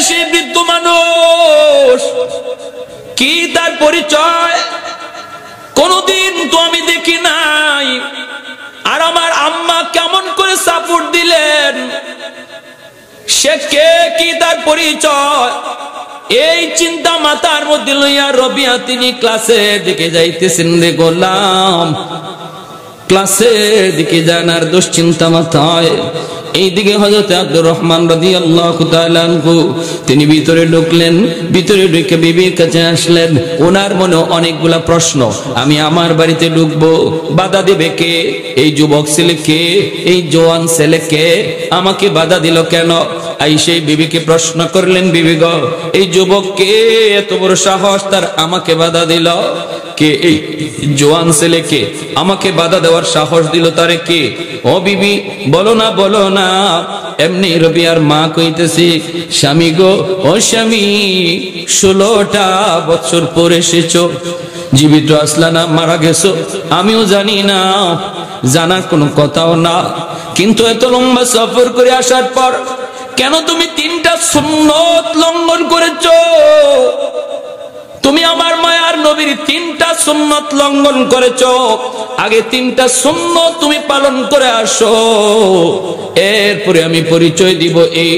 সেই বৃদ্ধ মানুষ, কি তার পরিচয়? কোনদিন তো আমি দেখি নাই। আর আমার আম্মা কেমন করে সাপোর্ট দিলেন, সে কে, কি তার পরিচয়? এই চিন্তা মাথার মধ্যে লইয়া রবিয়া তিনি ক্লাসের দিকে যাইতেছেন রে গোলাম। ক্লাসের দিকে যান আর দুশ্চিন্তা মাথায়। এইদিকে হযরত আব্দুর রহমান রাদিয়াল্লাহু তাআলা আনহু তিনি ভিতরে ঢুকলেন। ভিতরে ঢুকে বিবির কাছে আসলেন। ওনার মনে অনেকগুলা প্রশ্ন। আমি আমার বাড়িতে ঢুকবো, বাধা দেবে কে? এই যুবক ছেলে কে? এই জওয়ান ছেলে কে? আমাকে বাধা দিল কেন? সেই বিবিকে প্রশ্ন করলেন, বিবি গো, এই যুবক কে? এত বড় সাহস তার, আমাকে বাধা দিল কে? এই জওয়ান ছেলেকে আমাকে বাধা দেওয়ার সাহস দিল তারে কে? ও বিবি বলো না, বলো না। এমনি রবিয়ার মা কইতেছি, স্বামী গো, ও স্বামী, 16টা বছর পর এসেছো, জীবিত আসলা না মারা গেছো আমিও জানি না, জানার কোনো কথাও না। কিন্তু এত লম্বা সফর করে আসার পর কেন তুমি 3টা সুন্নত লঙ্ঘন করেছো? তুমি আমার মায়ার নবীর 3টা সুন্নত লঙ্ঘন করেছো। আগে 3টা সুন্নত তুমি পালন করে আসো, এরপরে আমি পরিচয় দিব এই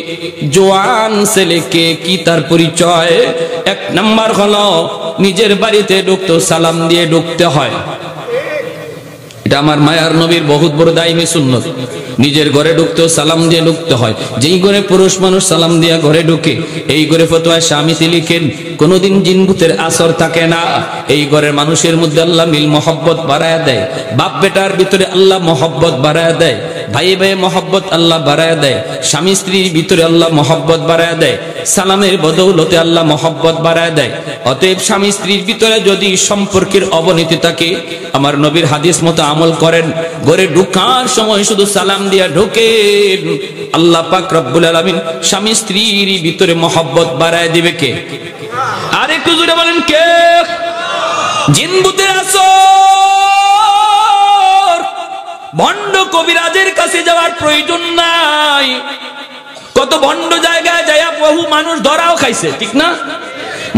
জওয়ান ছেলেকে, কি তার পরিচয়। 1 নাম্বার হলো, নিজের বাড়িতে ঢুকতে সালাম দিয়ে ঢুকতে হয়। এটা আমার মায়ার নবীর বহুত বড় দায়মি সুন্নত। নিজের ঘরে ঢুকতেও সালাম দিয়ে ঢুকতে হয়। যেই ঘরে পুরুষ মানুষ সালাম দিয়া ঘরে ঢুকে, এই ঘরে ফতোয়া স্বামীতে লিখেন কোনদিন জিন ভূতের আসর থাকে না। এই ঘরের মানুষের মধ্যে আল্লাহ মিল মহব্বত বাড়ায়া দেয়। বাপ বেটার ভিতরে আল্লাহ মহব্বত বাড়ায়া দেয়। ভাই ভাই মহব্বত আল্লাহ বাড়ায়া দেয়। স্বামী স্ত্রীর ভিতরে আল্লাহ মহব্বত বাড়ায়া দেয়। সালামের বদৌলতে আল্লাহ মহব্বত বাড়ায়া দেয়। অতএব স্বামী স্ত্রীর ভিতরে যদি সম্পর্কের অবনতি থাকে, আমার নবীর হাদিস মতো আমল করেন। ঘরে ঢুকার সময় শুধু সালাম দিয়া ঢোকেন, আল্লাহ পাক রব্বুল আলামিন স্বামী স্ত্রীর ভিতরে মহব্বত বাড়ায় দিবে কে? আর একটু জোরে বলেন কে? জিন ভূতের আসর। ভণ্ড কবিরাজের কাছে যাওয়ার প্রয়োজন নাই। কত ভণ্ড জায়গায় যায়া বহু মানুষ ধরাও খাইছে, ঠিক না?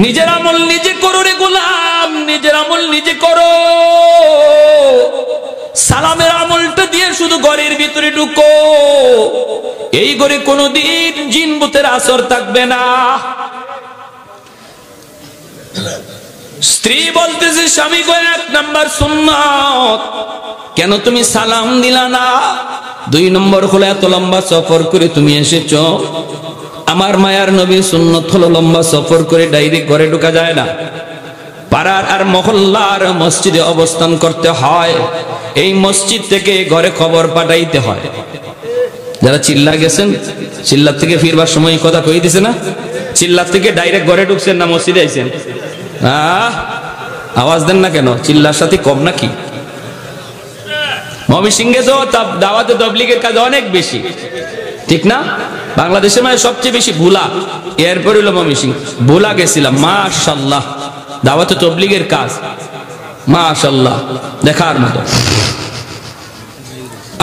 নিজের আমল নিজে করো রে গোলাম, নিজের আমল নিজে করো। সালামের আমলটা দিয়ে শুধু ঘরের ভিতরে ঢুকো। এই ঘরে কোনদিন জিন ভূতের আসর থাকবে না। স্ত্রী বলতেছে, স্বামী গো, 1 নাম্বার সুন্নাত, কেন তুমি সালাম দিলা না? 2 নম্বর হলো, এত লম্বা সফর করে তুমি এসেছো। আমার মায়ার নবীর সুন্নত হলো লম্বা সফর করে ডাইরেক্ট ঘরে ঢোকা যায় না। পাড়ার আর মহল্লার মসজিদে অবস্থান করতে হয়। এই মসজিদ থেকে ঘরে খবর পাঠাইতে হয়। যারা চিল্লা গেছেন, চিল্লার থেকে ফিরবার সময় কথা কই দিছে না? চিল্লার থেকে ডাইরেক্ট ঘরে ঢুকছেন না মসজিদে আইছেন? আওয়াজ দেন না কেন? চিল্লার সাথে কম নাকি? ময়মনসিংহে তো দাওয়াতে তাবলীগের কাজ অনেক বেশি, ঠিক না? বাংলাদেশের মানে সবচেয়ে বেশি ভোলা, এরপর হলো ময়মনসিংহ। ভোলা গেছিলাম, মাশাআল্লাহ, দাওয়াতে তাবলীগের কাজ মাশাআল্লাহ দেখার মতো।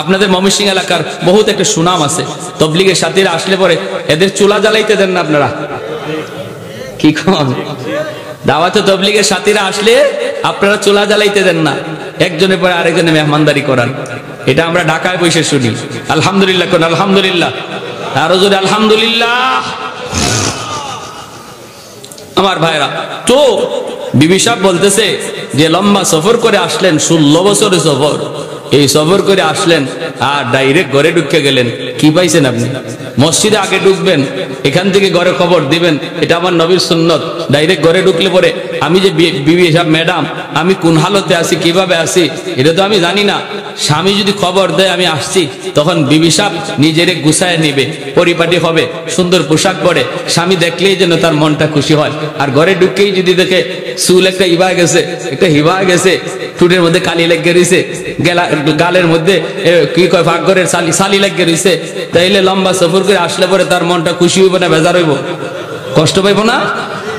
আপনাদের ময়মনসিংহ এলাকার বহুত একটা সুনাম আছে। তাবলীগের সাথীরা আসলে পরে এদের চুলা জ্বালাইতে দেন না আপনারা? কি কোন? দাওয়াতে তাবলীগের সাথীরা আসলে আপনারা চুলা জ্বালাইতে দেন না, একজনের পরে আরেকজনে মেহমানদারি করান। এটা আমরা ঢাকায় বসে শুনি। আলহামদুলিল্লাহ কোন? আলহামদুলিল্লাহ। আরো জোরে আলহামদুলিল্লাহ। আমার ভাইরা, তো বিবি সাহেব বলতেছে যে লম্বা সফর করে আসলেন, 16 বছরের সফর, এই সফর করে আসলেন আর ডাইরেক্ট ঘরে ঢুকে গেলেন। কি পাইছেন আপনি? মসজিদে আগে ঢুকবেন, এখান থেকে ঘরে খবর দিবেন, এটা আমার নবীর সুন্নত। ডাইরেক্ট ঘরে ঢুকলে পরে আমি যে বিবি সাহেব ম্যাডাম আমি কোন হালতে আছি, কিভাবে আছি, এটা তো আমি জানি না। স্বামী যদি খবর দেয় আমি আসছি, তখন বিবি সাহেব নিজেরে গুছায় নিবে, পরিপাটি হবে, সুন্দর পোশাক পরে। স্বামী দেখলেই যেন তার মনটা খুশি হয়। আর ঘরে ঢুকেই যদি দেখে চুল একটা ইবা গেছে, একটা হিবা গেছে, ঠোঁটের মধ্যে কালি লেগে রয়েছে, গালের মধ্যে কি কয় ভাগ্যের সালি লেগে রয়েছে, তাইলে লম্বা সফর করে আসলে পরে তার মনটা খুশি হইব না বেজার হইব? কষ্ট পাইব না?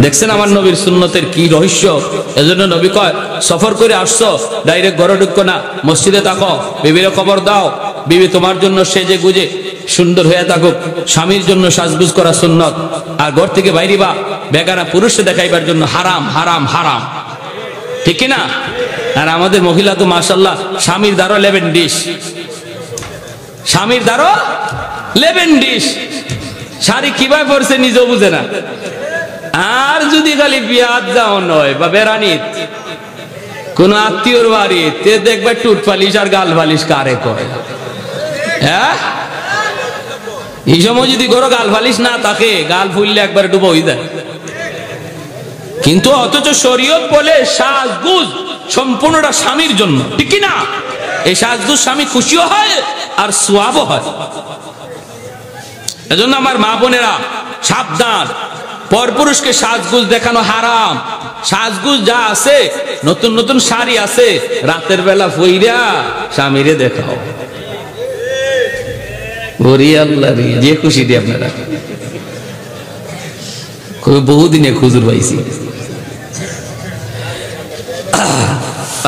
দেখছেন আমার নবীর সুন্নতের কি রহস্য। এজন্য নবী কয়, সফর করে আসছো ডাইরেক্ট ঘরে ঢুকো না, মসজিদে থাকো, বিবির খবর দাও। বিবি তোমার জন্য সেজে গুজে সুন্দর হয়ে থাকুক, স্বামীর জন্য সাজগুজ করা সুন্নত। আর ঘর থেকে বাইরিবা বেগানা পুরুষে দেখাইবার জন্য হারাম হারাম হারাম, ঠিক কিনা? আর আমাদের মহিলা তো মাশাআল্লাহ স্বামীর দ্বারও লেবেন ডিশ, স্বামীর দ্বারও লেবেন ডিশ। শাড়ি কিভাবে পরছে নিজেও বুঝে না। আর যদি খালি বিয়াত যাও নয় বা বেড়ানিত কোন আত্মীয়র বাড়িতে দেখবে টুট পালিশ আর গাল পালিশ কারে করে। হ্যাঁ, এই সময় যদি কোনো গাল পালিশ না থাকে, গাল ফুললে একবার ডুবো হয়ে যায়। কিন্তু অথচ শরীয়ত বলে সাজগুজ সম্পূর্ণটা স্বামীর জন্য, ঠিক না? এই সাজগুজ স্বামী খুশিও হয় আর সোয়াবও হয়। এজন্য আমার মা বোনেরা সাবধান, পরপুরুষকে সাজগুজ দেখানো হারাম। সাজগুজ যা আছে, নতুন নতুন শাড়ি আছে, রাতের বেলা ফইরা স্বামীরে দেখাও। ওরে আল্লাহ রে, যে খুশি দিয়ে আপনারা বহুদিনে খুজুর পাইছি।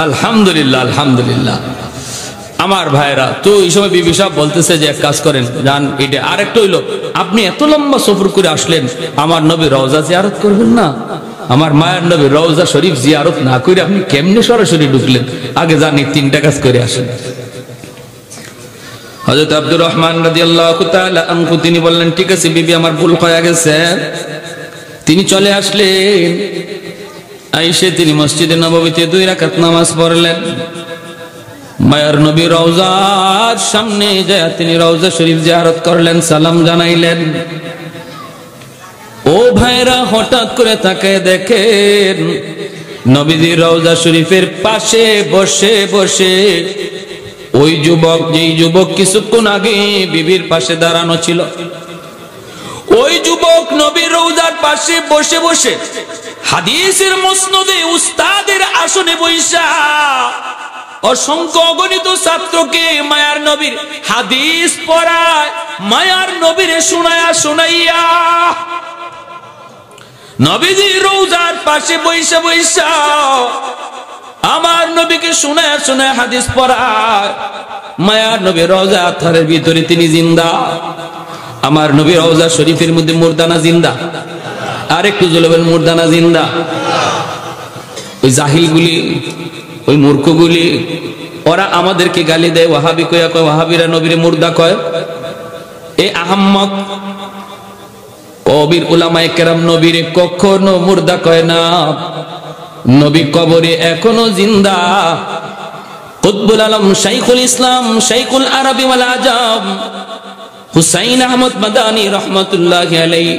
আলহামদুলিল্লাহ আলহামদুলিল্লাহ। আমার ভাইরা তো এই সময় বিবি সাহেব বলতেছে যে এক কাজ করেন, যান এটা। আরেকটা হইলো, আপনি এত লম্বা সফর করে আসলেন, আমার নবী রওজা জিয়ারত করবেন না? আমার মায়ের নবী রওজা শরীফ জিয়ারত না করে আপনি কেমনে সরাসরি ঢুকলেন? আগে জানি 3টা কাজ করে আসেন। হযরত আব্দুর রহমান রাদিয়াল্লাহু তাআলা আনহু তিনি বললেন, ঠিক আছে বিবি, আমার ভুল হয়ে গেছে। তিনি চলে আসলেন, আইসে তিনি মসজিদে নববীতে 2 রাকাত নামাজ পড়লেন। মায়ার নবী রওজার সামনে যায় তিনি রওজা শরীফ জিয়ারত করলেন, সালাম জানাইলেন। ও ভাইরা, হঠাৎ করে তাকে দেখেন নবীজি রওজা শরীফের পাশে বসে বসে ওই যুবক, যেই যুবক কিছুক্ষণ আগে বিবির পাশে দাঁড়ানো ছিল, ওই যুবক নবীর রওজার পাশে বসে বসে হাদিসের মুসনদে উস্তাদের আসনে বৈশা অসংখ্য অগণিত ছাত্রকে মায়ার নবীর হাদিস পড়ায়, মায়ার নবীরে শোনায়া শোনাইয়া নবীজি রওজার পাশে বৈশা বৈশা আমার নবীকে শোনায়া শোনায়া হাদিস পড়ায়। মায়ার নবী রওজা আথারের ভিতরে তিনি জিন্দা। আমার নবী রওজা শরীফের মধ্যে মুর্দানা জিন্দা। আর একটু জলবেন, মুর্দানা জিন্দা। ওই জাহিলগুলি, ওই মূর্খগুলি, ওরা আমাদেরকে গালি দেয়, ওয়াহাবি কয়া কয়, ওয়াহাবিরা নবীরে মুর্দা কয়। এই আহম্মক কবির উলামায়ে কেরাম নবীরে কখনো মুর্দা কয় না। নবী কবরে এখনো জিন্দা। কুতবুল আলম শাইখুল ইসলাম, শাইখুল আরবি ওয়াল আজম হুসাইন আহমদ মাদানী রহমাতুল্লাহি আলাইহি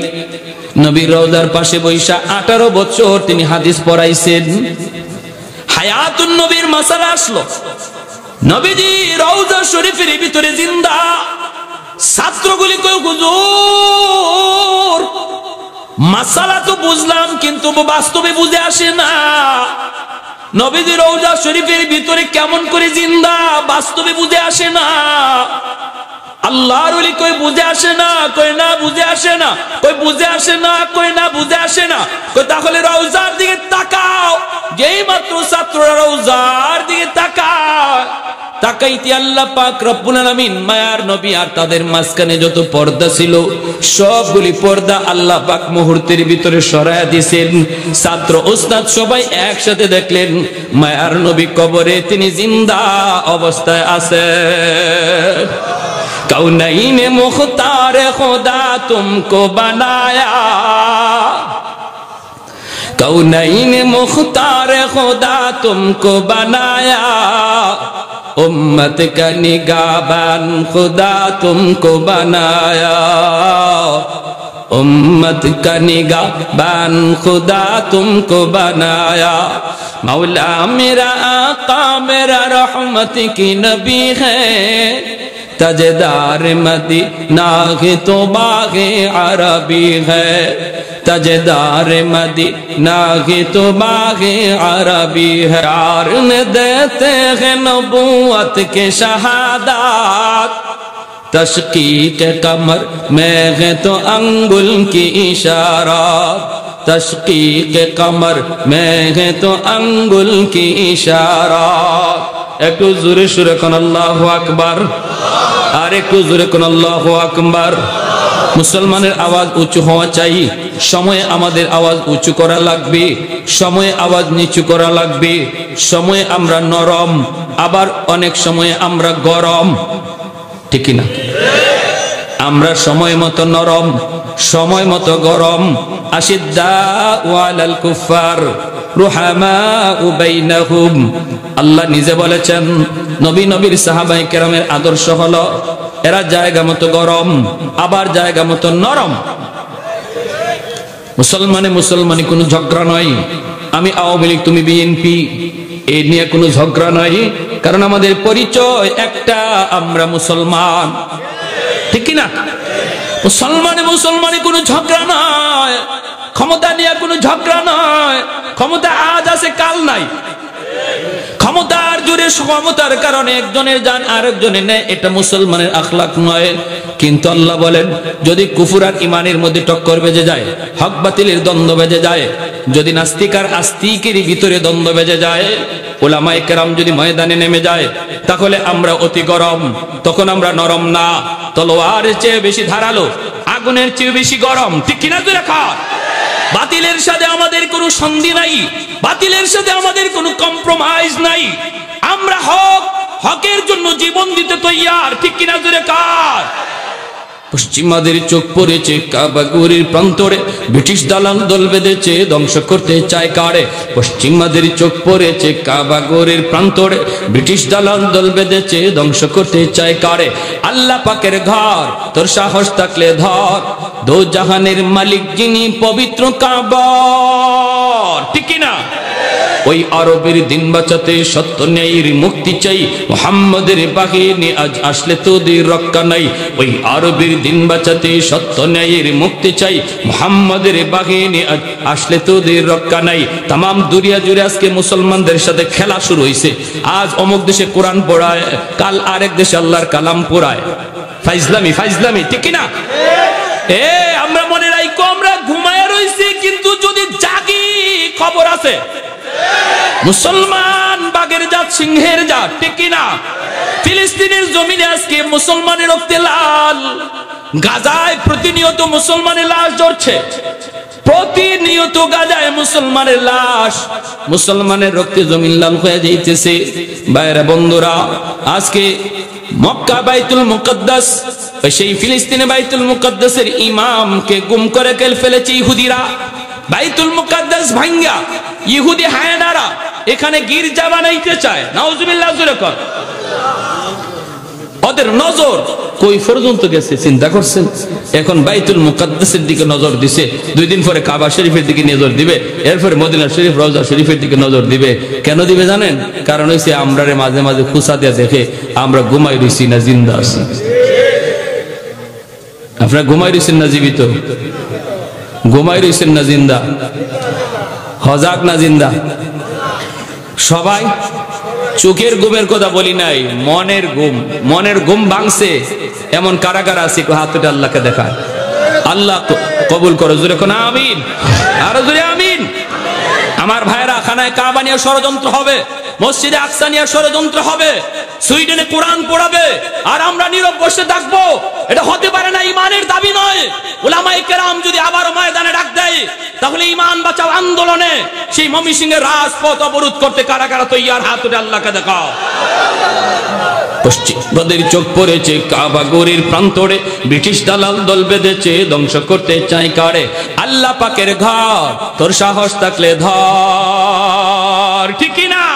নবীর রওজার পাশে বৈশা 18 বছর তিনি হাদিস পড়াইছেন। হায়াতুন নবীর মাসালা আসলো, নবীজি রওজা শরীফের ভিতরে জিন্দা। ছাত্রগুলি কয়, হুজুর মাসালা তো বুঝলাম, কিন্তু বাস্তবে বুঝে আসে না। নবীজি রওজা শরীফের ভিতরে কেমন করে জিন্দা, বাস্তবে বুঝে আসে না। আল্লাহর ওলি কই বুঝে আসে না, কই না বুঝে আসে না, কই বুঝে আসে না, কই না বুঝে আসে না। কই তাহলে রওজার দিকে তাকাও। যেই মাত্র ছাত্ররা রওজার দিকে তাকায়, তাকাইতে আল্লাহ পাক রব্বুল আলামিন মায়ার নবী আর তাদের মাঝখানে যত পর্দা ছিল সবগুলি পর্দা আল্লাহ পাক মুহূর্তের ভিতরে সরায়া দিয়েছেন। ছাত্র ওস্তাদ সবাই একসাথে দেখলেন মায়ার নবী কবরে তিনি জিন্দা অবস্থায় আছে। कौनैन मुख्तार खुदा तुमको बनाया, कौनैन मुख्तार खुदा तुमको बनाया, उम्मत का निगाहबान खुदा तुमको बनाया, उम्मत का निगाहबान खुदा तुमको बनाया। मौला मेरा आका मेरा रहमत की नबी है, तजदार मदीना के तो बागे अरबी है, तजदार मदीना के तो बागे अरबी है। यार ने देते हैं नबूवत के शहादत, तशकीक कमर में है तो अंगुल की इशारात, तशकीक कमर में है तो अंगुल की इशारात। একটু জোরে সুরে কোন আল্লাহু আকবার। আর একটু জোরে কোন আল্লাহু আকবার। মুসলমানের আওয়াজ উঁচু হওয়া চাই, সময়ে আমাদের আওয়াজ উঁচু করা লাগবে, সময়ে আওয়াজ নিচু করা লাগবে। সময়ে আমরা নরম, আবার অনেক সময়ে আমরা গরম, ঠিক না? আমরা সময় মতো নরম, সময় মতো গরম। আশিদ্দাউ আলাল কুফার রুহামাউ বাইনাহুম। আল্লাহ নিজে বলেছেন, নবীর সাহাবায়ে কেরামের আদর্শ হলো এরা জায়গা মতো গরম, আবার জায়গা মতো নরম। মুসলমানে কোনো ঝগড়া নয়। আমি আওয়ামী লীগ, তুমি বিএনপি, এই নিয়ে কোনো ঝগড়া নয়। কারণ আমাদের পরিচয় একটা, আমরা মুসলমান, ঠিক না? মুসলমানে কোনো ঝগড়া নয়, ক্ষমতা নিয়ে কোনো ঝগড়া নয়। ক্ষমতা আজ আছে, কাল নাই। ক্ষমতার জোরে, ক্ষমতার কারণে একজনের জান আরেকজনের নেয়, এটা মুসলমানের আখলাক নয়। কিন্তু আল্লাহ বলেন, যদি কুফর আর ইমানের মধ্যে টক্কর বেজে যায়, হক বাতিলের দ্বন্দ্ব বেজে যায়, যদি নাস্তিক আর আস্তিকের ভিতরে দ্বন্দ্ব বেজে যায়, উলামায়ে কেরাম যদি ময়দানে নেমে যায়, তাহলে আমরা অতি গরম, তখন আমরা নরম না। তলোয়ারের চেয়ে বেশি ধারালো, আগুনের চেয়ে বেশি গরম, ঠিক কিনা? বাতিলের সাথে আমাদের কোনো সন্ধি নাই, বাতিলের সাথে আমাদের কোনো কম্প্রোমাইজ নাই। আমরা হকের জন্য জীবন দিতে তৈয়ার, ঠিক কিনা? পশ্চিমাদের চোখ পড়েছে কাবাগরের প্রান্তরে, ব্রিটিশ দালাল দল বেঁধেছে ধ্বংস করতে চায় কারে। পশ্চিমাদের চোখ পড়েছে কাবাগরের প্রান্তরে, ব্রিটিশ দালাল দল বেঁধেছে ধ্বংস করতে চায় কারে। আল্লাহ পাকের ঘর, তোর সাহস থাকলে ধর, দো জাহানের মালিক যিনি পবিত্র কাবা, ঠিক না? ওই আরবের দিন বাঁচাতে সত্য ন্যায়ের মুক্তি চাই, মুহাম্মাদের বাহিনী আজ আসলে তোদের রক্ষা নাই। ওই আরবের দিন বাঁচাতে সত্য ন্যায়ের মুক্তি চাই, মুহাম্মাদের বাহিনী আজ আসলে তোদের রক্ষা নাই। তামাম দুনিয়া জুড়ে আজকে মুসলমানদের সাথে খেলা শুরু হয়েছে। আজ অমুক দেশে কোরআন পড়ায়, কাল আরেক দেশে আল্লাহর কালাম পড়ায়। ফাইজলামি, ঠিক না? আমরা মনে রাখো, আমরা ঘুমায় রয়েছি, কিন্তু যদি জাগি খবর আছে। মুসলমান বাঘের জাত, সিংহের জাত, ঠিক না? ফিলিস্তিনের জমিনে আজকে মুসলমানের রক্তে লাল। গাজায় প্রতিনিয়ত মুসলমানের লাশ ঝরছে, প্রতিনিয়ত গাজায় মুসলমানের লাশ, মুসলমানের রক্তে জমিন লাল হয়ে যাইতেছে। ভাইরা বন্ধুরা, আজকে মক্কা বাইতুল মুকদ্দাস, সেই ফিলিস্তিনে বাইতুল মুকদ্দাসের ইমামকে গুম করে ফেলেছে ইহুদিরা। বাইতুল মুকদ্দাস ভাঙ্গা ইহুদি হায়নারা এখানে গির্জা বানাইতে চায়। নাউজুবিল্লাহ, জোরে কর। ওদের নজর কই পর্যন্ত গেছে চিন্তা করছেন? এখন বাইতুল মুকদ্দাসের দিকে নজর দিছে, 2 দিন পরে কাবা শরীফের দিকে নজর দিবে, এরপরে মদিনা শরীফ, রওজা শরীফের দিকে নজর দিবে। কেন দিবে জানেন? কারণ হইছে আমরা মাঝে মাঝে খুসা দিয়ে দেখে আমরা ঘুমাই রইছি না জিন্দা আছি। আপনারা ঘুমাই রইছেন না জীবিত? ঘুমাই রইছেন না জিন্দা? হজাক না জিন্দা? সবাই চোখের ঘুমের কথা বলি নাই, মনের ঘুম ভাঙছে এমন কারা কারা আছে? হাতটা আল্লাহকে দেখায়। আল্লাহ কবুল করো, জোরে কোন আমিন, আরো জোরে আমিন। আমার ভাইরা, খানায় কাবা নিয়ে ষড়যন্ত্র হবে, মসজিদে আকসা নিয়ে ষড়যন্ত্র হবে, সুইডেনে কোরআন পড়াবে, আর আমরা নীরব বসে থাকবো। এটা হতে পারে না, ইমানের দাবি নয়। উলামায়ে কেরাম যদি আবার ময়দানে ডাক দেয়, তাহলে ইমান বাঁচাও আন্দোলনে সেই ময়মনসিংহের রাজপথ অবরোধ করতে কারা কারা তৈয়ার? হাত উঠে আল্লাহকে দেখাও। পশ্চিমবাদের চোখ পড়েছে কাবাগরের প্রান্তরে, ব্রিটিশ দালাল দল বেঁধেছে ধ্বংস করতে চায় কারে। আল্লাহ পাকের ঘর, তোর সাহস থাকলে ধর, ঠিক না?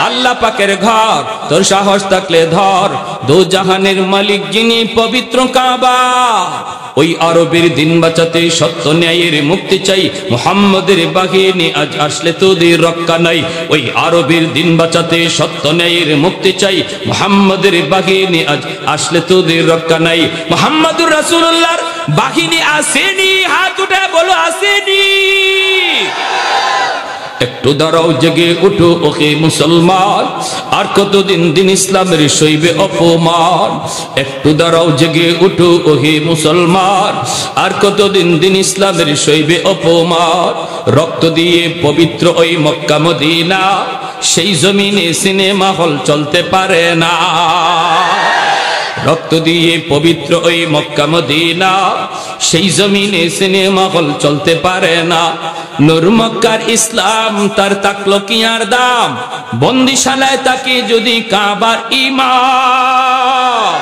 আল্লাহ পাকের ঘর, তোর সাহস থাকলে ধর, দো জাহানের মালিক যিনি পবিত্র কাবা। ওই আরবের দিন বাঁচাতে সত্য ন্যায়ের মুক্তি চাই, মুহাম্মাদের বাহিনী আজ আসলে তোদের রক্ষা নাই। ওই আরবের দিন বাঁচাতে সত্য ন্যায়ের মুক্তি চাই, মুহাম্মাদের বাহিনী আজ আসলে তোদের রক্ষা নাই। মুহাম্মাদুর রাসূলুল্লাহর বাহিনী আসেনি? হাত উঠে বলো, আসেনি? একটু দাঁড়াও, জেগে উঠো ওকে মুসলমান, আর কতদিন দিন ইসলামের সইবে অপমান। একটু দাঁড়াও, জেগে উঠো ওহে মুসলমান, আর কতদিন দিন ইসলামের সইবে অপমান। রক্ত দিয়ে পবিত্র ওই মক্কা মদিনা, সেই জমিনে সিনেমা হল চলতে পারে না। রক্ত দিয়ে পবিত্র ওই মক্কা মদিনা, সেই জমিনে সিনেমা হল চলতে পারে না। নূর মক্কার ইসলাম তার তাকলো কি আর দাম, বন্দিশালায় তাকে যদি কাবার ইমাম।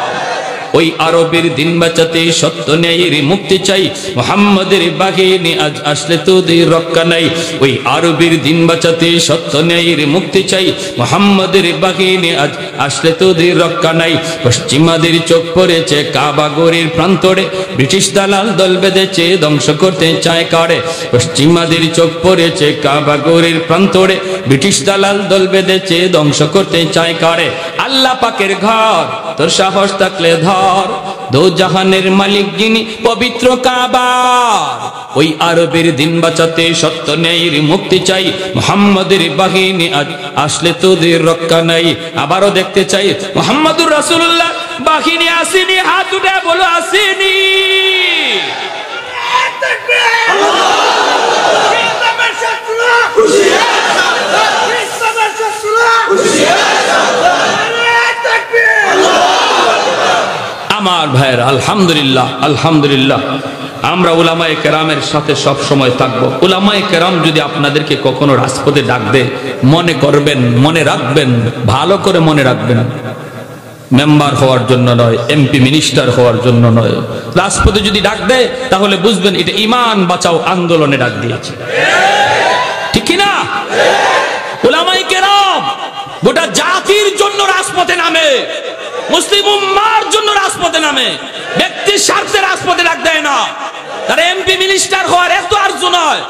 ওই আরবের দিন বাঁচাতে সত্য ন্যায়ের মুক্তি চাই, মুহাম্মাদের বাহিনী আজ আসলে তোদের রক্ষা নাই। ওই আরবের দিন বাঁচাতে সত্য ন্যায়ের মুক্তি চাই, মুহাম্মাদের বাহিনী আজ আসলে তোদের রক্ষা নাই। পশ্চিমাদের চোখ পড়েছে কাবা গড়ের প্রান্তরে, ব্রিটিশ দালাল দল বেঁধেছে ধ্বংস করতে চায় কারে। পশ্চিমাদের চোখ পড়েছে কাবা গড়ের প্রান্তরে, ব্রিটিশ দালাল দল বেঁধেছে ধ্বংস করতে চায় কারে। আল্লাহ পাকের ঘর তোর সাহস থাকলে ধর, দো জাহানের মালিক যিনি পবিত্র কাবা। ওই আরবের দিন বাঁচাতে সত্য ন্যায়ের মুক্তি চাই, মুহাম্মাদের বাহিনী আজ আসলে তোদের রক্ষা নাই। আবারও দেখতে চাই মুহাম্মাদুর রাসূলুল্লাহ বাহিনী আসেনি, হাত উঠে বলো আসেনি। আমার ভাইয়েরা আলহামদুলিল্লাহ, আলহামদুলিল্লাহ আমরা উলামায়ে কেরামের সাথে সব সময় থাকবো। উলামায়ে কেরাম যদি আপনাদেরকে কখনো রাজপথে ডাক দেয়, মনে করবেন, মনে রাখবেন, ভালো করে মনে রাখবেন, মেম্বার হওয়ার জন্য নয়, এমপি মিনিস্টার হওয়ার জন্য নয়। রাজপথে যদি ডাক দেয় তাহলে বুঝবেন এটা ঈমান বাঁচাও আন্দোলনে ডাক দিয়েছে, ঠিক কি না? উলামায়ে কেরাম গোটা জাতির জন্য রাজপথে নামে, মুসলিম উম্মার জন্য রাজপথে নামে, ব্যক্তির স্বার্থে রাজপথে ডাক দেয় না। তারা এমপি মিনিস্টার হওয়ার এত আরজু নয়,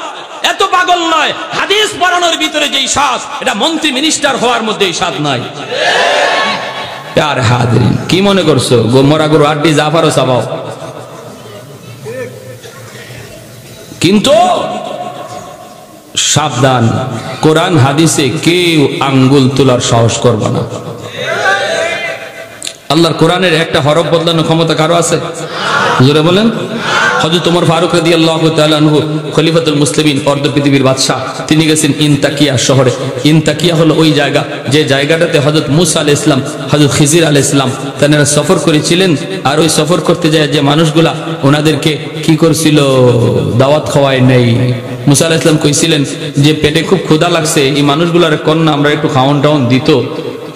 এত পাগল নয়। হাদিস পড়ানোর ভিতরে যেই স্বাদ, এটা মন্ত্রী মিনিস্টার হওয়ার মধ্যে এই স্বাদ নাই। আর হাদিন কি মনে করছো গোমরা গরু আড্ডি জাফারও চাবাও, কিন্তু সাবধান, কোরআন হাদিসে কেউ আঙ্গুল তোলার সাহস করবে না। আল্লাহর কোরআনের একটা হরফ বদলানোর ক্ষমতা কারো আছে? জোরে বলেন। হযরত ওমর ফারুক রাদিয়াল্লাহু তাআলা আনহু খলিফাতুল মুসলিমিন, অর্ধ পৃথিবীর বাদশা, তিনি গেছেন ইনতাকিয়া শহরে। ইনতাকিয়া হলো ওই জায়গা যে জায়গাটাতে হযরত মুসা আলাইহিস সালাম, হযরত খিজির আলাইহিস সালাম তারা সফর করেছিলেন। আর ওই সফর করতে যায় যে মানুষগুলা ওনাদেরকে কি করছিল, দাওয়াত খাওয়ায় নেই। মুসা আলাইহিস সালাম কইছিলেন যে পেটে খুব ক্ষুধা লাগছে, এই মানুষগুলার কন্যা আমরা একটু খাওয়ান টাউন দিত।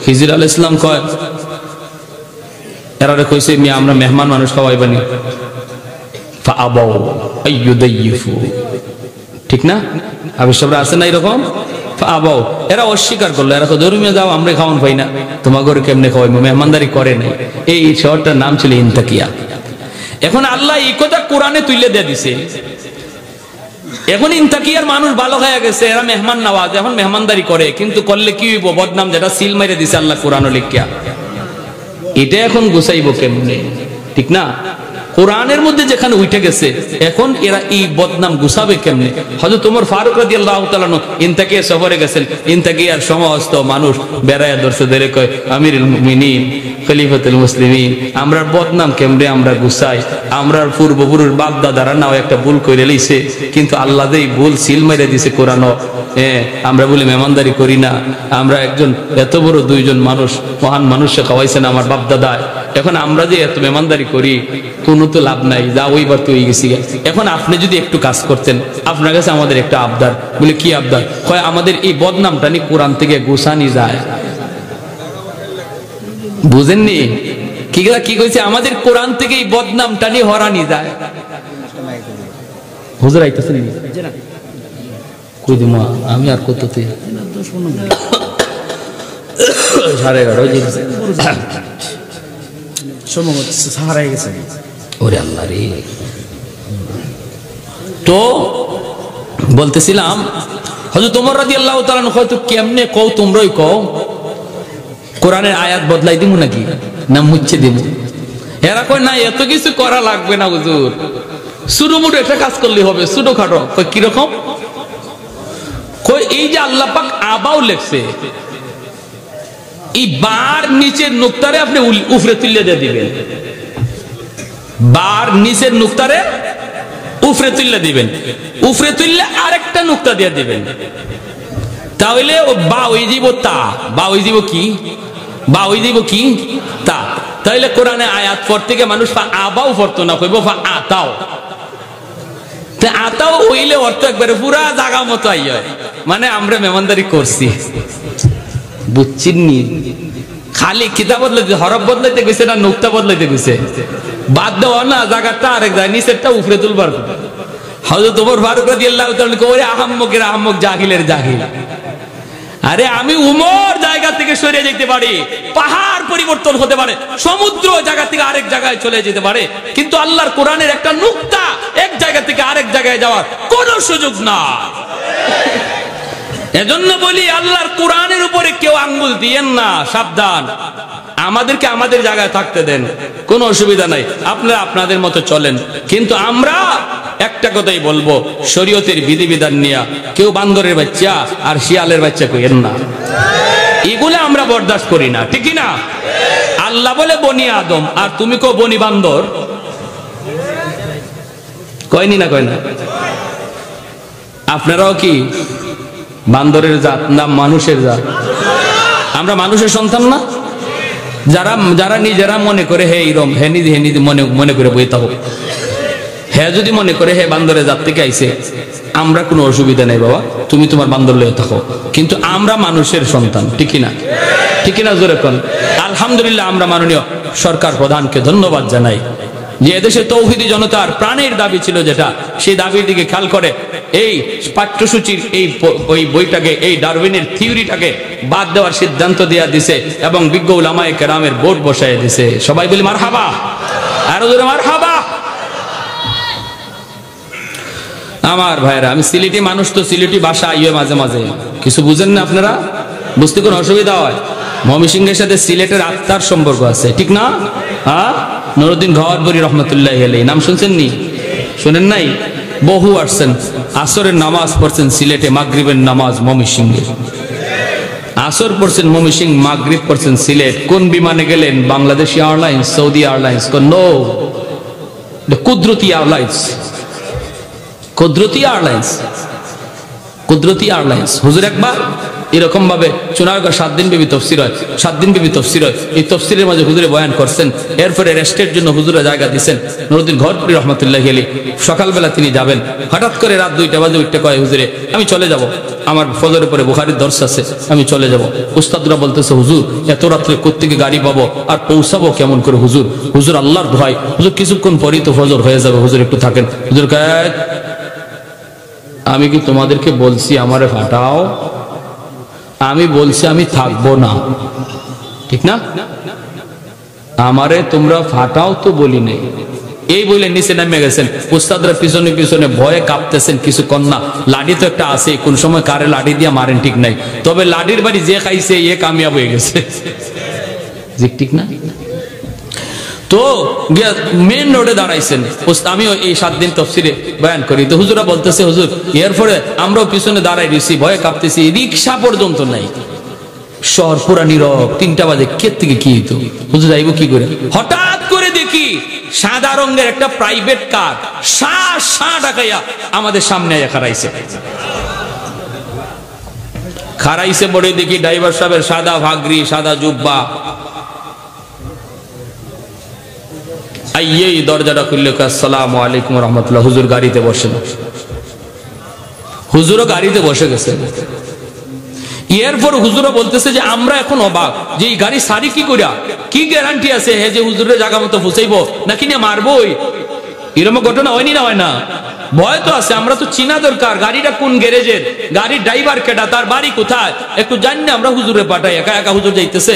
খিজির আলাইহিস সালাম কয়, এরা কইছে মিয়া আমরা মেহমান মানুষ খাওয়াইবানি, ফাআবাউ আইয়ুদাইয়িফু, ঠিক না? আবিষ্কার আছে না এরকম? ফাআবাউ, এরা অস্বীকার করলো। এরা তো ধর্মীয় যাও, আমরা খাওয়ান পাই না, তোমাগরে কেমনে খাওয়াইবো? মেহমানদারি করে নাই। এই শহরটার নাম ছিল ইনতাকিয়া। এখন আল্লাহ এই কথা কোরআনে তুলে দিয়ে দিছে। এখন ইনতাকিয়ার মানুষ ভালো হয়ে গেছে, এরা মেহমান নওয়াজ, এখন মেহমানদারি করে, কিন্তু করলে কি হইব? বদনাম, যেটা সিল মাইরে দিছে আল্লাহ কোরআনে লিখিয়া। এটা এখন গুছাইব কেমনে? ঠিক না? কোরআনের মধ্যে যেখানে উঠে গেছে, এখন এরা এই বদনাম গুছাবে কেমনে? হযরত ওমর ফারুক রাদিয়াল্লাহু তাআলা আনহু ইনতাকিয়া সফরে গেছেন। ইনতাকিয়ার সমস্ত মানুষ বেড়ায়া ধরছে, ধরে কয় আমিরুল মুমিনিন, খলিফাতুল মুসলিমিন, আমরা বদনাম কেমনে আমরা গুছাই? আমরা পূর্বপুরুষ বাপ দাদারা নাও একটা ভুল করে লইছে, কিন্তু আল্লাহ দেই ভুল সিল মেরে দিছে কোরআনও। আমরা বলি মেহমানদারি করি না, আমরা একজন এত বড় দুইজন মানুষ, মহান মানুষকে খাওয়াইছেন আমার বাপ দাদায়, এখন আমরা যে এত মেহমানদারি করি কোনো তো লাভ নাই, যা ওইবার তো হয়ে গেছি। এখন আপনি যদি একটু কাজ করতেন, আপনার কাছে আমাদের একটা আবদার। বলে কি আবদার? কয় আমাদের এই বদনামটা নি কোরআন থেকে গুছানি যায়। বুঝেননি কি কইছে? আমাদের কোরআন থেকে এই বদনামটা নি হরানি যায়। হুজুর আইতাছেন কই দিমা আমি আর কততে 11:30 ওরে আল্লাহ রে। তো বলতেছিলাম হযরত ওমর রাদিয়াল্লাহু তাআলা হয়তো কেমনে কও, তোমরাই কও, কোরআনের আয়াত বদলাই দিমু নাকি না মুচ্ছে দিমু? এরা কয় না এত কিছু করা লাগবে না হুজুর, ছোটমোটো একটা কাজ করলে হবে, ছোটখাটো। কয় কিরকম? কই এই যে আল্লাহ পাক আবাও লেখছে, এই বার নিচের নুক্তারে আপনি উপরে তুলে দিয়ে দিবেন, বার নিচের নুক্তারে উপরে তুলে দিবেন, উপরে তুললে আরেকটা নুক্তা দিয়ে দিবেন, তাহলে ও বা হয়ে যাব তা, বা হয়ে যাব কি, বা হয়ে যাব কি তা। তাইলে কোরআনে আয়াত পড়তে গিয়ে মানুষ আবাও পড়তো না, কইব আতাও। আতাও হইলে অর্থ একবারে পুরা জাগা মতো আই হয়, মানে আমরা মেহমানদারি করছি, বুঝছিনি? খালি কিতাব বদলাইতে, হরফ বদলাইতে গেছে না নুক্তা বদলাইতে গেছে, বাদ দেওয়া না জায়গাটা আরেক যায়, নিচেরটা উপরে তুলবার। হযরত ওমর ফারুক রাদিয়াল্লাহু তাআলা কই আহম্মকের আহম্মক, জাহিলের জাহিল। আরে আমি উমর জায়গা থেকে সরে যেতে পারি, পাহাড় পরিবর্তন হতে পারে, সমুদ্র জায়গা থেকে আরেক জায়গায় চলে যেতে পারে, কিন্তু আল্লাহর কোরআনের একটা নুক্তা এক জায়গা থেকে আরেক জায়গায় যাওয়ার কোনো সুযোগ না। এজন্য বলি আল্লাহর কোরআনের উপরে কেউ আঙ্গুল দিয়েন না, সাবধান। আমাদেরকে আমাদের জায়গায় থাকতে দেন, কোনো অসুবিধা নাই, আপনারা আপনাদের মতো চলেন। কিন্তু আমরা একটা কথাই বলবো, শরীয়তের বিধিবিধান নিয়ে কেউ বান্দরের বাচ্চা আর শিয়ালের বাচ্চা কইেন না, এগুলো আমরা বরদাস্ত করি না, ঠিক না? আল্লাহ বলে বনি আদম, আর তুমি কো বনি বান্দর, কয়নি না? কয় না? আপনারাও কি বান্দরের জাত না মানুষের জাত? আমরা মানুষের সন্তান না? যারা যারা নিজেরা মনে করে হে ইরম, হে নিজে মনে করে বইতে হোক, হ্যাঁ যদি মনে করে হে বান্দরের জাত থেকে আইছে, আমরা কোনো অসুবিধা নেই বাবা, তুমি তোমার বান্দর লয়ে থাকো, কিন্তু আমরা মানুষের সন্তান, ঠিক না? ঠিক না? জোরে কোন আলহামদুলিল্লাহ। আমরা মাননীয় সরকার প্রধানকে ধন্যবাদ জানাই যে এদেশে তৌহিদি জনতার প্রাণের দাবি ছিল যেটা, সেই দাবির দিকে খেয়াল করে এই পাঠ্যসূচির এই বইটাকে, এই ডারউইনের থিওরিটাকে বাদ দেওয়ার সিদ্ধান্ত দেয়া দিছে এবং বিজ্ঞ উলামায়ে কেরামের বোর্ড বসায় দিছে। সবাই বলি মারহাবা, আরো জোরে মারহাবা। আমার ভাইরা, আমি সিলেটি মানুষ, তো সিলেটি ভাষা আইয়ে মাঝে মাঝে, কিছু বুঝেন না আপনারা, বুঝতে কোনো অসুবিধা হয়? ময়মনসিংহের সাথে সিলেটের আত্মার সম্পর্ক আছে, ঠিক না? হ্যাঁ, নুরুদ্দিন ঘরবরি রহমতুল্লাহি আলাইহি নাম শুনছেন নি? শুনেন নাই? বহু আসছেন, আসরের নামাজ পড়ছেন সিলেটে, মাগরিবের নামাজ ময়মনসিংহে। আসর পড়ছেন ময়মনসিংহ, মাগরিব পড়ছেন সিলেট। কোন বিমানে গেলেন? Bangladesh airlines, Saudi airlines? No, কুদরতি এয়ারলাইন্স, কুদরতি এয়ারলাইন্স, কুদরতি এয়ারলাইন্স। হুজুর একবার এরকম ভাবে চুনারগাঁ 7 দিন ব্যাপী তফসির হয়, 7 দিন ব্যাপী তফসির হয়। এই তফসিরের মাঝে হুজুরে বয়ান করছেন, এরপরে রেস্টের জন্য হুজুরে জায়গা দিচ্ছেন। নুরুদ্দিন ঘরপুরি রহমতুল্লাহি আলাইহি সকালবেলা তিনি যাবেন, হঠাৎ করে রাত 2টা বাজে উঠতে কয়, হুজুরে আমি চলে যাব, আমার ফজরের পরে বুখারীর দর্শ আছে, আমি চলে যাব। উস্তাদরা বলতেছে, হুজুর এত রাত্রে কোত্থেকে গাড়ি পাবো আর পৌঁছাবো কেমন করে? হুজুর, হুজুর আল্লাহর দোহাই, হুজুর কিছুক্ষণ পরেই তো ফজর হয়ে যাবে, হুজুর একটু থাকেন। হুজুর কয়, আমি কি তোমাদেরকে বলছি আমারে ফাটাও? আমি বলছি আমি থাকবো না, ঠিক না? আমারে তোমরা ফাটাও তো বলি নাই। এই বলে নিচে নামে গেছেন। উস্তাদরা পিছনে পিছনে ভয়ে কাঁপতেছেন, কিছু কন্যা। লাঠি তো একটা আছে, কোন সময় কারে লাঠি দিয়ে মারেন ঠিক নাই, তবে লাঠির বাড়ি যে খাইছে এ কামিয়াব হয়ে গেছে, ঠিক না? তো মেন রোডে দাঁড়াইছেন, আমি এই 7 দিন তফসিরে বয়ান করি। তো হুজুরা বলতেছে, হুজুর এরপরে আমরাও পিছনে দাঁড়াই দিছি, ভয়ে কাঁপতেছি, রিক্সা পর্যন্ত নাই, শহর পুরা নীরব। 3টা বাজে কে থেকে কি হইতো? হুজুর যাইব কি করে? হঠাৎ করে দেখি সাদা রঙের একটা প্রাইভেট কার শা ডাকাইয়া আমাদের সামনে খারাইছে। খারাইছে বড় দেখি ড্রাইভার সাহেবের সাদা ভাগরি, সাদা জুব্বা। এই দরজাটা খুললে, আসসালামু আলাইকুম ওয়া রাহমাতুল্লাহ। হুজুর গাড়িতে বসেন। হুজুরও গাড়িতে বসে গেছে। এরপর হুজুরও বলতেছে যে আমরা এখন অবাক যে এই গাড়ি সারি কি করিয়া, কি গ্যারান্টি আছে হে যে হুজুরের জায়গা মতো পৌঁছাইবো নাকি না মারবই? এরকম ঘটনা হয়নি না? হয় না? ভয় তো আছে। আমরা তো চিনা দরকার গাড়িটা কোন গ্যারেজের, গাড়ির ড্রাইভার কেডা, তার বাড়ি কোথায়, একটু জানি না। আমরা হুজুরে পাঠাই, একা একা হুজুর যাইতেছে।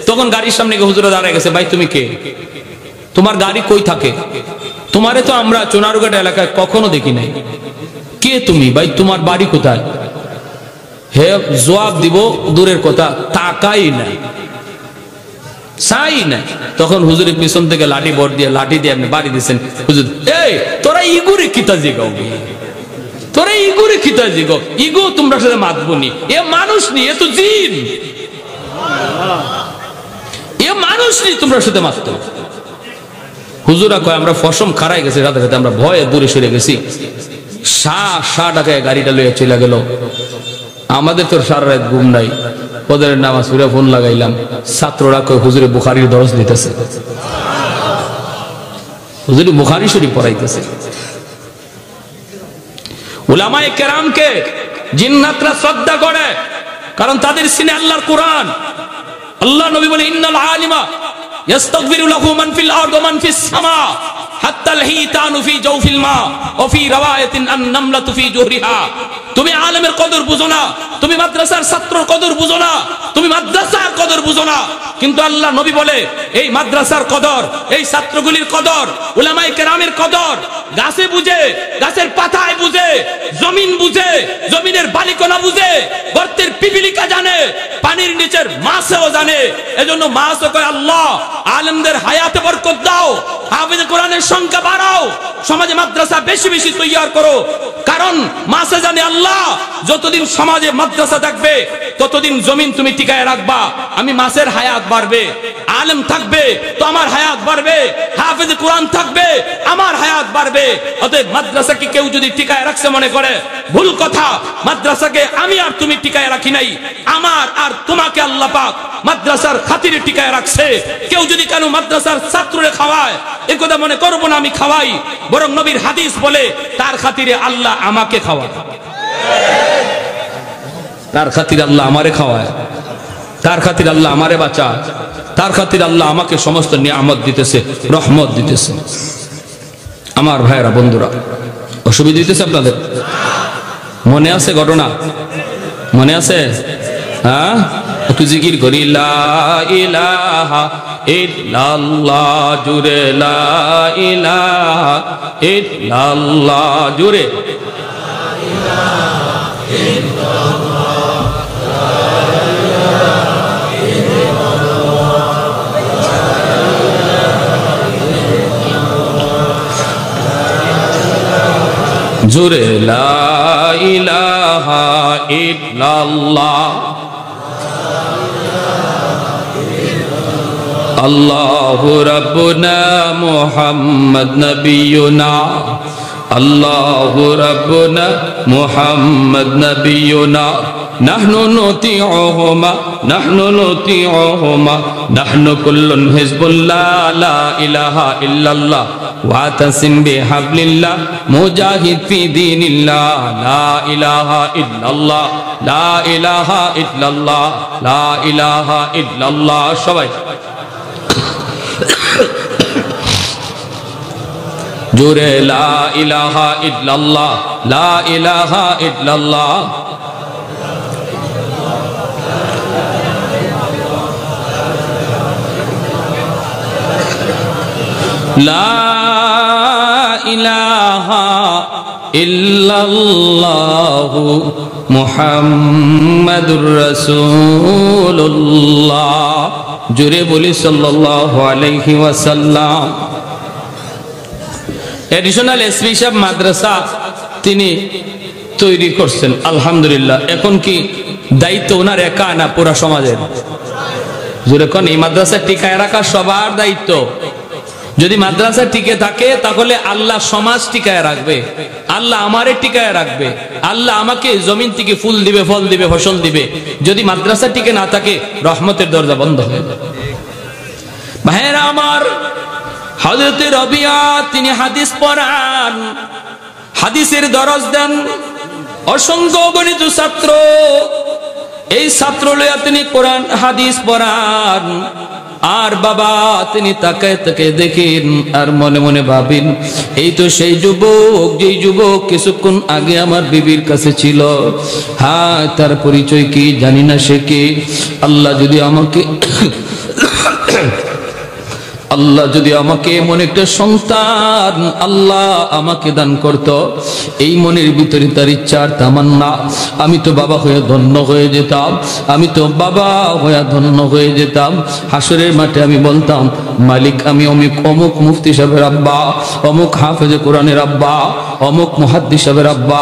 তখন গাড়ির সামনে গিয়ে হুজুরে দাঁড়ায় গেছে, ভাই তুমি কে? তোমার গাড়ি কই থাকে? তোমারে তো আমরা চুনারুঘাট এলাকায় কখনো দেখি নাই, কে তুমি? ভাই তোমার বাড়ি কোথায়? হে জবাব দিব দূরের কথা, তাকাই নাই, চাই না। তখন হুজুরের পিছন থেকে লাঠি বর দিয়ে লাঠি দিয়ে আপনি বাড়ি দিচ্ছেন। হুজুর, এই তোরা ইগুরে কিতা জিগাও, তোরা ইগুরে কিতা জিগাও, ইগো তোমরা সাথে মাতবনি, এ মানুষ নি, এ তো জিন, এ মানুষ নি, তোমরা সাথে মাতত। হুজুরা কয় আমরা ফসম খারাই গেছি, রাতে রাতে আমরা ভয়ে দূরে সরে গেছি। শা টাকায় গাড়িটা লইয়া চলে গেল। আমাদের তো সারা রাত ঘুম নাই। ফজরের নামাজ পড়ে ফোন লাগাইলাম, ছাত্ররা কয় হুজুরে বুখারীর দরস দিতেছে, হুজুরে বুখারী শরীফ পড়াইতেছে। উলামায়ে কেরামকে জিন্নাতরা শ্রদ্ধা করে, কারণ তাদের সিনে আল্লাহর কোরআন। আল্লাহ নবী বলে ইন্নাল আলিমা ইস্তাগফিরু লাহু মান ফিল আরদ ওয়া মান ফিস সামা হাত্তা আল হিতানু ফি জাওফিল মা ওয়া ফি রাওয়ায়াতিন আন নামলাতু ফি জুহরিহা। তুমি আলেমের কদর বুঝো না, তুমি মাদ্রাসার ছাত্রর কদর বুঝো না, তুমি মাদ্রাসার কদর বুঝো না, কিন্তু আল্লাহ নবী বলে এই মাদ্রাসার কদর, এই ছাত্রগুলির কদর, উলামায়ে কেরামের কদর গাছে বুঝে, গাছের পাতায় বুঝে, জমিন বুঝে, জমিনের বালিকণা বুঝে, গর্তের পিপিলিকা জানে, পানির নিচের মাছও জানে। এজন্য মাছও কয় আল্লাহ আলেমদের হায়াতে বরকত দাও, হাফেজ কোরআনের সংখ্যা বাড়াও, সমাজে মাদ্রাসা বেশি বেশি তৈয়ার করো। কারণ মাছে জানে আল্লাহ যতদিন সমাজে মাদ্রাসা থাকবে ততদিন জমিন তুমি টিকায় রাখবা, আমি মাছের হায়াত বাড়বে, আলেম থাকবে তো আমার হায়াত বাড়বে, হাফেজ কোরআন থাকবে আমার হায়াত বাড়বে। অতএব মাদ্রাসাকে কেউ যদি টিকায় রাখছে মনে করে ভুল কথা। মাদ্রাসাকে আমি আর তুমি টিকায় রাখি নাই, আমার আর তোমাকে আল্লাহ পাক মাদ্রাসার খাতিরে টিকায় রাখছে। কেউ যদি কেন মাদ্রাসার ছাত্ররে খাওয়ায় এ কথা মনে করবো না আমি খাওয়াই, বরং নবীর হাদিস বলে তার খাতিরে আল্লাহ আমাকে খাওয়ায়, তার খাতিরে আল্লাহ আমারে খাওয়ায়, তার খাতিরে আল্লাহ আমারে বাঁচায়, তার খাতিরে আল্লাহ আমাকে সমস্ত নিয়ামত দিতেছে, রহমত দিতেছে। আমার ভাইরা বন্ধুরা, অসুবিধা দিতেছে আপনাদের? মনে আছে ঘটনা? মনে আছে? হ্যাঁ, একটু জিকির করি লা ইলাহা ইল্লাল্লাহ জুরে, লা ইলাহা ইল্লাল্লাহ জুরে, জুরে লা ইলাহা ইল্লাল্লাহ আল্লাহু রাব্বুনা মুহাম্মদ নবিয়ুনা, আল্লাহু রাব্বুনা মুহাম্মদ নবিয়ুনা, নাহনু নুতিউহুমা নাহনু নুতিউহুমা নাহনু কুল্লুন হিজবুল্লাহ, লা ইলাহা ইল্লাল্লাহ ওয়াতাসিম বিহাবলিল্লাহ মুজাহিদ ফি দীনিল্লাহ, লা ইলাহা ইল্লাল্লাহ, লা ইলাহা ইল্লাল্লাহ, লা ইলাহা ইল্লাল্লাহ। সবাই জোরে লা ইলাহা ইল্লাল্লাহ, লা ইলাহা ইল্লাল্লাহ। লা ইলাহা ইল্লাল্লাহু মুহাম্মাদুর রাসূলুল্লাহ। জোরে বলি সাল্লাল্লাহু আলাইহি ওয়াসাল্লাম। এডিশনাল এসপি সাহেব মাদ্রাসা তিনি তৈরি করছেন, আলহামদুলিল্লাহ। এখন কি দায়িত্ব ওনার একা না পুরা সমাজের? জোরে কোন, এই মাদ্রাসা টিকায় রাখা সবার দায়িত্ব। যদি মাদ্রাসা টিকে থাকে তাহলে আল্লাহ সমাজ টিকায় রাখবে, আল্লাহ আমারে টিকায় রাখবে, আল্লাহ আমাকে জমিন থেকে ফুল দিবে, ফল দিবে, ফসল দিবে। যদি মাদ্রাসা টিকে না থাকে রহমতের দরজা বন্ধ হয়ে যাবে। ভাইয়েরা আমার, হযরত রবিয়া তিনি হাদিস পড়ান, হাদিসের দরজ দেন। অসংখ্য গণিত ছাত্র, এই ছাত্র লইয়া তিনি কোরআন হাদিস পড়ান। আর বাবা তিনি তাকায় তাকায় দেখেন আর মনে মনে ভাবেন, এই তো সেই যুবক, যেই যুবক কিছুক্ষণ আগে আমার বিবির কাছে ছিল। হ্যাঁ, তার পরিচয় কি জানি না, সে কে। আল্লাহ যদি আমাকে আল্লাহ যদি আমাকে এমন একটা সন্তান আল্লাহ আমাকে দান করত, এই মনের ভিতরে তার ইচ্ছার তামান্না, আমি তো বাবা হয়ে ধন্য হয়ে যেতাম, আমি তো বাবা হয়ে ধন্য হয়ে যেতাম। হাসরের মাঠে আমি বলতাম, মালিক আমি অমুক মুফতি সাহেবের আব্বা, অমুক হাফেজে কোরআনের আব্বা, অমুক মুহাদ্দিস সাহেবের আব্বা।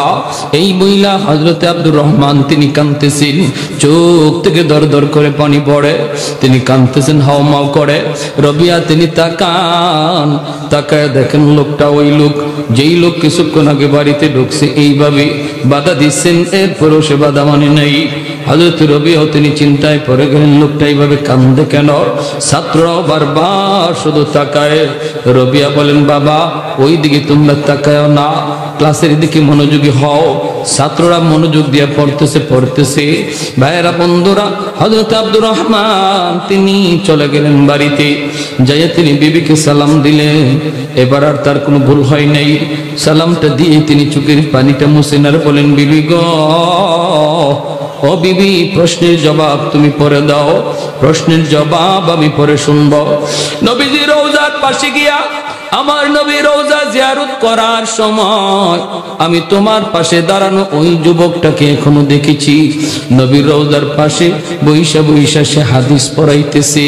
এই মহিলা হযরতে আব্দুর রহমান তিনি কাঁদতেছেন, চোখ থেকে দর দর করে পানি পড়ে, তিনি কাঁদতেছেন হাওমাও করে। রবিয়া তিনি তাকান, তাকায় দেখেন লোকটা ওই লোক, যেই লোক কিছুক্ষণ আগে বাড়িতে ঢুকছে, এইভাবে বাধা দিচ্ছেন, এরপরও সে বাধা মানে নাই। হযরত রবিও তিনি চিন্তায় পড়ে গেলেন, লোকটা এইভাবে কান্দে কেন? ছাত্ররাও বারবার শুধু তাকায়। রবিয়া বলেন, বাবা ওই দিকে তোমরা তাকায় না, ক্লাসের দিকে মনোযোগী হও। ছাত্ররা মনোযোগ দিয়ে পড়তেছে। ভাইয়েরা, বন্ধুরা, হযরত আব্দুর রহমান তিনি চলে গেলেন বাড়িতে। যাইয়া তিনি বিবিকে সালাম দিলেন। এবার আর তার কোনো ভুল হয় নাই। সালামটা দিয়ে তিনি চোখের পানিটা মুছেন আর বলেন, বিবি গো, ও বিবি, প্রশ্নের জবাব তুমি পরে দাও, প্রশ্নের জবাব আমি পরে শুনব। নবীজি রওজার পাশে গিয়া আমার নবী রওজা জিয়ারত করার সময় আমি তোমার পাশে দাঁড়ানো ওই যুবকটাকে এখনো দেখেছি। নবীর রওজার পাশে বৈশা বৈশা সে হাদিস পড়াইতেছে,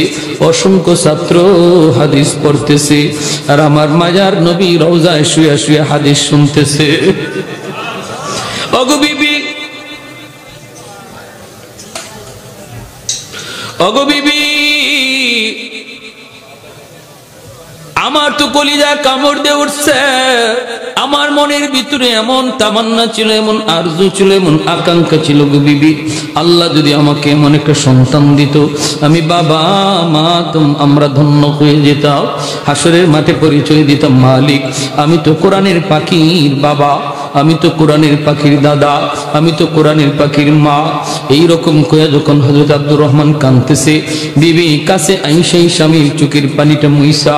অসংখ্য ছাত্র হাদিস পড়তেছে, আর আমার মাজার নবী রওজায় শুয়ে শুয়ে হাদিস শুনতেছে। ওগো বিবি, ওগো বিবি, আমার তো কলিজা কামড় দিয়ে উঠছে। আমার মনের ভিতরে এমন তামান্না ছিল, এমন আরজু ছিল, এমন আকাঙ্ক্ষা ছিল গো বিবি, আল্লাহ যদি আমাকে এমন একটা সন্তান দিত, আমি বাবা মা আমরা ধন্য হয়ে যেতাম। হাসরের মাঠে পরিচয় দিতাম, মালিক আমি তো কোরআনের পাখির বাবা, আমি তো কোরআনের পাখির দাদা, আমি তো কোরআনের পাখির মা। এইরকম কয়ে যখন হযরত আব্দুর রহমান কাঁদতেছে, বিবি কাছে আইসাই স্বামীর চোখের পানিটা মুইসা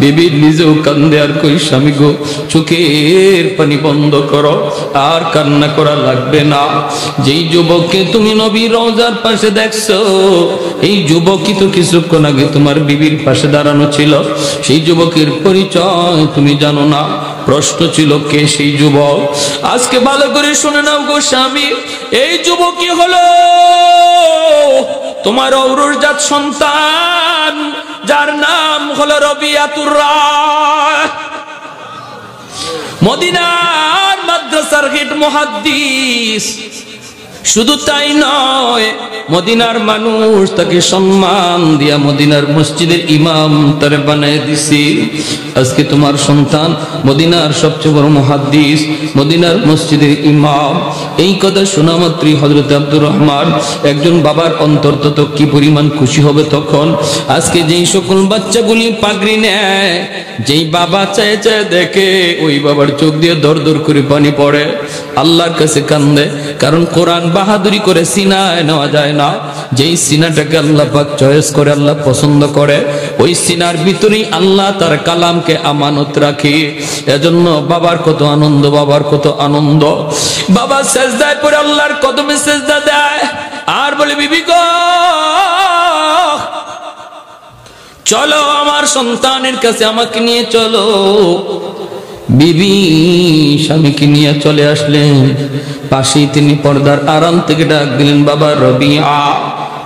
বিবি নিজেও কান্দে আর কই, স্বামী গো চোখের পানি বন্ধ করো, আর কান্না করা লাগবে না। যেই যুবককে তুমি নবীর রওজার পাশে দেখছো, এই যুবকই তো কিছুক্ষণ আগে তোমার বিবির পাশে দাঁড়ানো ছিল। সেই যুবকের পরিচয় তুমি জানো না। প্রশ্ন ছিল, কে সেই যুবক? আজকে ভালো করে শুনে নাও গো স্বামী, এই যুবকই হলো তোমার ঔরসজাত সন্তান, যার নাম হলো রবিয়াতুর রায়, মদিনার মাদ্রাসার হেড মুহাদ্দিস। শুধু তাই নয়, মদিনার মানুষ তাকে সম্মান দিয়া মদিনার মসজিদের ইমাম তারে বানায় দিছে। আজকে তোমার সন্তান মদিনার সবচেয়ে বড় মুহাদ্দিস, মদিনার মসজিদের ইমাম। এই কথা শোনা মাত্রই হযরত আব্দুর রহমান একজন বাবার অন্তর তো কি পরিমাণ খুশি হবে তখন। আজকে যেই সকল বাচ্চাগুলি পাগড়ি নেয়, যেই বাবা চায় চায় দেখে, ওই বাবার চোখ দিয়ে দর দর করে পানি পড়ে, আল্লাহর কাছে কান্দে। কারণ কোরআন বাহাদুরি করে সিনায় নেওয়া যায় না। যেই সিনাটাকে আল্লাহ পাক চয়েস করে, আল্লাহ পছন্দ করে, ওই সিনার ভিতরেই আল্লাহ তার কালামকে আমানত রাখে। এজন্য বাবার কত আনন্দ, বাবার কত আনন্দ। বাবা সেজদায় পড়ে আল্লাহর কদমে সেজদা দেয় আর বলে, বিবি গো চলো আমার সন্তানের কাছে, আমাকে নিয়ে চলো। বিবি স্বামীকে নিয়ে চলে আসলেন। পাশেই তিনি পর্দার আড়াল থেকে ডাক দিলেন, বাবা রবিয়া।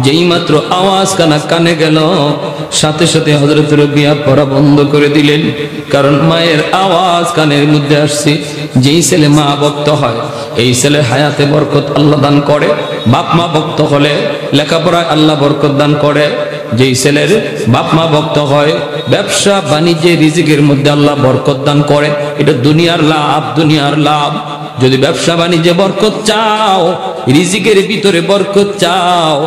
যেই মাত্র আওয়াজ কানে গেল, সাথে সাথে হযরত রবিয়া পড়া বন্ধ করে দিলেন। কারণ মায়ের আওয়াজ কানের মধ্যে আসছে। যেই ছেলে মা ভক্ত হয়, এই ছেলে হায়াতে বরকত আল্লাহ দান করে। বাপ মা ভক্ত হলে লেখাপড়ায় আল্লাহ বরকত দান করে। যেই ছেলের বাপ মা ভক্ত হয়, ব্যবসা বাণিজ্যে রিজিকের মধ্যে আল্লাহ বরকত দান করে। এটা দুনিয়ার লাভ, দুনিয়ার লাভ। যদি ব্যবসা বাণিজ্যে বরকত চাও, রিজিকের ভিতরে বরকত চাও,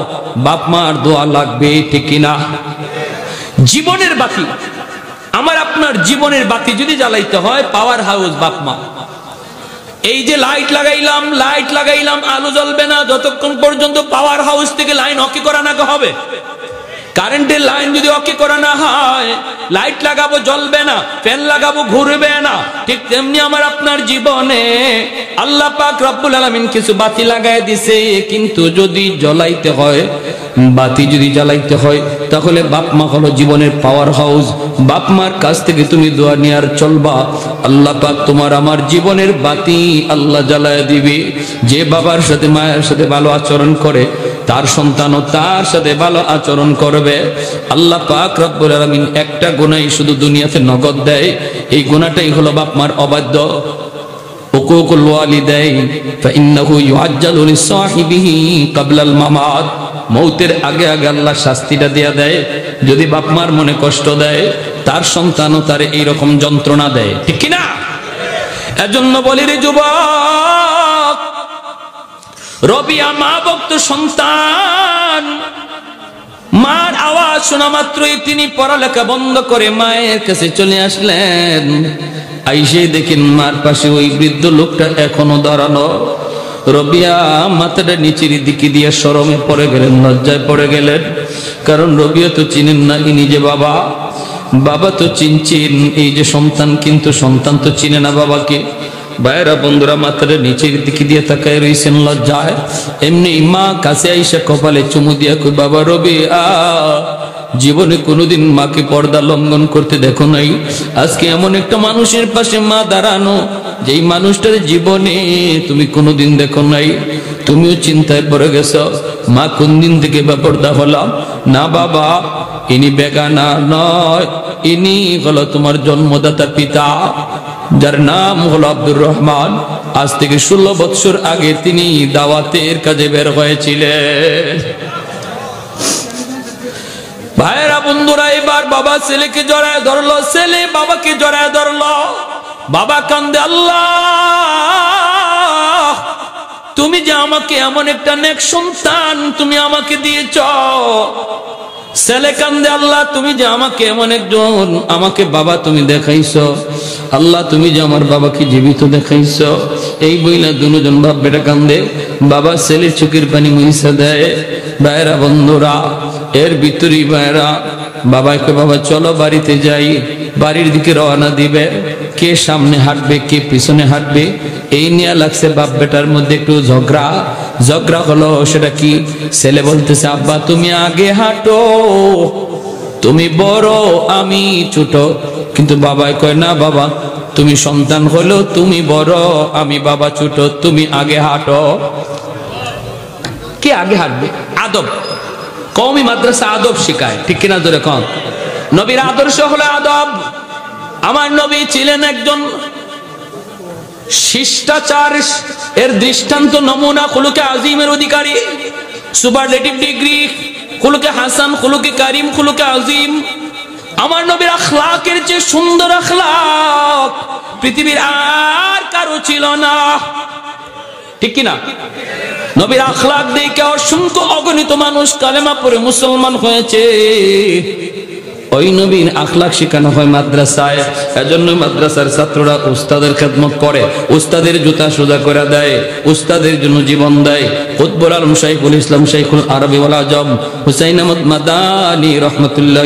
বাপ মার দোয়া লাগবে, ঠিক কিনা? জীবনের বাতি, আমার আপনার জীবনের বাতি যদি জ্বালাইতে হয়, পাওয়ার হাউস বাপ মা। এই যে লাইট লাগাইলাম, আলো জ্বলবে না যতক্ষণ পর্যন্ত পাওয়ার হাউস থেকে লাইন অকে করা না হবে। কারেন্টের লাইন যদি অকে করা না হয়, লাইট লাগাবো জ্বলবে না, ফ্যান লাগাবো ঘুরবে না। ঠিক তেমনি আমার আপনার জীবনে আল্লাহ পাক রব্বুল আলামিন কিছু বাতি লাগায় দিছে, কিন্তু যদি জ্বলাইতে হয়, বাতি যদি জ্বালাইতে হয়, তাহলে বাপ মা হলো জীবনের পাওয়ার হাউস। বাপ মার কাছ থেকে তুমি দোয়া নিয়ে আর চলবা, আল্লাহ পাক তোমার আমার জীবনের বাতি আল্লাহ জ্বালায় দিবে। যে বাবার সাথে মায়ের সাথে ভালো আচরণ করে, তার সন্তানও তার সাথে ভালো আচরণ করবে। আল্লাহ পাক রব্বুল আলামিন একটা গুনাহ শুধু দুনিয়াতে নগদ দেয়, এই গুনাহটাই হলো বাপ মার অবাধ্য। উকুকুল ওয়ালিদাইন ফাইন্নাহু ইউআজ্জালু লিসাহিবিহি ক্বাবলাল মামাত। মৌতের আগে আগে আল্লাহ শাস্তিটা দেয়া দেয়। যদি বাপ মার মনে কষ্ট দেয়, তার সন্তানও তারে এইরকম যন্ত্রণা দেয়, ঠিক কিনা? এজন্য বলি রে যুবক, রবিয়া মা ভক্ত সন্তান। মার আওয়াজ শোনা মাত্রই তিনি পড়ালেখা বন্ধ করে মায়ের কাছে চলে আসলেন। আইসে দেখেন মার পাশে ওই বৃদ্ধ লোকটা এখনো দাঁড়ানো। রবিয়া মাথাটা নিচের দিকে দিয়ে শরমে পড়ে গেলেন, লজ্জায় পড়ে গেলেন। কারণ রবিয়া তো চিনেন না ইনি যে বাবা। বাবা তো চিনছেন, এই যে সন্তান, কিন্তু সন্তান তো চিনে না বাবাকে। ভাইরা বন্ধুরা, মাথাটা নিচের দিকে দিয়ে তাকায় রয়েছেন লজ্জায়। এমনি মা কাছে আইসা কপালে চুমু দিয়া কই, বাবা রবিয়া, জীবনে কোনোদিন মাকে পর্দা লঙ্ঘন করতে দেখো নাই। আজকে এমন একটা মানুষের পাশে মা দাঁড়ানো, যেই মানুষটার জীবনে তুমি কোনোদিন দেখো নাই। তুমিও চিন্তায় পড়ে গেছ, মা কোন দিন থেকে বেপর্দা হলাম। না বাবা, ইনি বেগানা নয়, ইনি হলো তোমার জন্মদাতা পিতা, যার নাম হলো আব্দুর রহমান। আজ থেকে 16 বছর আগে তিনি দাওয়াতের কাজে বের হয়েছিলেন। ভাইরা বন্ধুরা, এবার বাবা ছেলেকে জড়ায় ধরলো, ছেলে বাবাকে জড়ায় ধরলো। বাবা কান্দে, আল্লাহ, তুমি যে আমাকে এমন একটা নেক সন্তান তুমি আমাকে দিয়েছ। ছেলে কান্দে, আল্লাহ, তুমি যে আমাকে এমন একজন আমাকে বাবা তুমি দেখাইছো। আল্লাহ, তুমি যে আমার বাবাকে জীবিত দেখাইছো। এই বইলা দুজন বাপ বেটা কান্দে। বাবা ছেলের চোখের পানি মুইসা দেয়। ভাইরা বন্ধুরা, এর ভিতরেই ভাইরা বাবাকে, বাবা চলো বাড়িতে যাই। বাড়ির দিকে রওনা দিবে। কে সামনে হাঁটবে, কে পিছনে হাঁটবে, এই নিয়ে লাগছে বাপ বেটার মধ্যে একটু ঝগড়া হলো। সেটা কি? ছেলে বলতেছে, আব্বা তুমি আগে হাঁটো, তুমি বড় আমি ছোট। কিন্তু বাবাই কয়, না বাবা, তুমি সন্তান হলো, তুমি বড় আমি বাবা ছোট, তুমি আগে হাঁটো। কে আগে হাঁটবে? আদব। কওমি মাদ্রাসা আদব শিখায়, ঠিক কিনা ধরে কন? নবীর আদর্শ হলো আদব। আমার নবী ছিলেন একজন শিষ্টাচার এর দৃষ্টান্ত, নমুনা, খুলুকে আজিমের অধিকারী, সুপারলেটিভ ডিগ্রি, খুলুকে হাসান, খুলুকে কারিম, খুলুকে আজিম। আমার নবীর আখলাকের যে সুন্দর আখলাক পৃথিবীর আর কারো ছিল না, ঠিক কিনা? নবীর আখলাক দেখে অসংখ্য অগণিত মানুষ কালেমা পড়ে মুসলমান হয়েছে। ওই নবীর আখলাক শেখানো হয় মাদ্রাসায়। এজন্য মাদ্রাসার ছাত্ররা উস্তাদের খেদমত করে, উস্তাদের জুতা সোজা করে দেয়, উস্তাদের জন্য জীবন দেয়। কুতবুল আলম শাইখুল ইসলাম শাইখুল আরবি ওয়াল আজম হুসাইন আহমদ মাদানী রহমতুল্লাহ